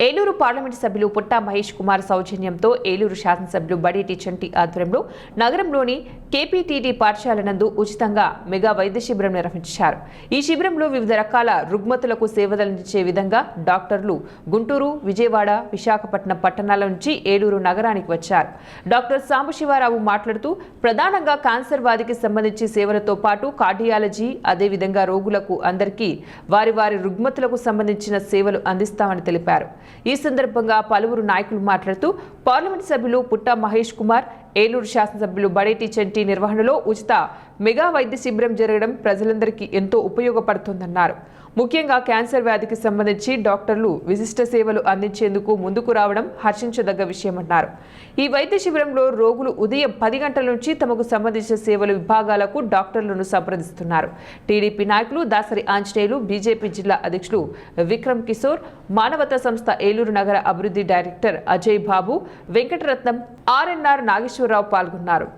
Eluru parliament సభ్యులు పుట్టా మహేష్ కుమార్ సౌజన్యంతో ఏలూరు శాసనసభ్యులు బడేటి చంటి ఆధ్వర్యంలో నగరంలోని కేపీటీటీ పాఠశాల నందు ఉచితంగా మెగా వైద్య శిబిరం నిర్వహించారు. ఈ శిబిరంలో వివిధ రకాల రుగ్మతులకు సేవలందించే విధంగా డాక్టర్లు గుంటూరు, విజయవాడ, విశాఖపట్నం పట్టణాల నుంచి ఏలూరు నగరానికి వచ్చారు. డాక్టర్ సాంబశివరావు మాట్లాడుతూ ప్రధానంగా క్యాన్సర్ వ్యాధికి సంబంధించి సేవలతో పాటు కార్డియాలజీ, అదేవిధంగా రోగులకు అందరికీ వారి వారి రుగ్మతులకు సంబంధించిన సేవలు అందిస్తామని తెలిపారు. ఈ సందర్భంగా పలువురు నాయకులు మాట్లాడుతూ పార్లమెంట్ సభ్యులు పుట్టా మహేష్ కుమార్, ఏలూరు శాసనసభ్యులు బడేటి చంటి నిర్వహణలో ఉచిత మెగా వైద్య శిబిరం జరగడం ప్రజలందరికీ ఎంతో ఉపయోగపడుతుందన్నారు. ముఖ్యంగా క్యాన్సర్ వ్యాధికి సంబంధించి డాక్టర్లు విశిష్ట సేవలు అందించేందుకు ముందుకు రావడం హర్షించదగ్గ విషయమన్నారు. ఈ వైద్య శిబిరంలో రోగులు ఉదయం 10 గంటల నుంచి తమకు సంబంధించిన సేవల విభాగాలకు డాక్టర్లను సంప్రదిస్తున్నారు. టీడీపీ నాయకులు దాసరి ఆంజనేయులు, బీజేపీ జిల్లా అధ్యక్షులు విక్రమ్ కిశోర్, మానవతా సంస్థ ఏలూరు నగర అభివృద్ధి డైరెక్టర్ అజయ్ బాబు, వెంకటరత్నం, ఆర్ఎన్ఆర్ నాగేశ్వరరావు పాల్గొన్నారు.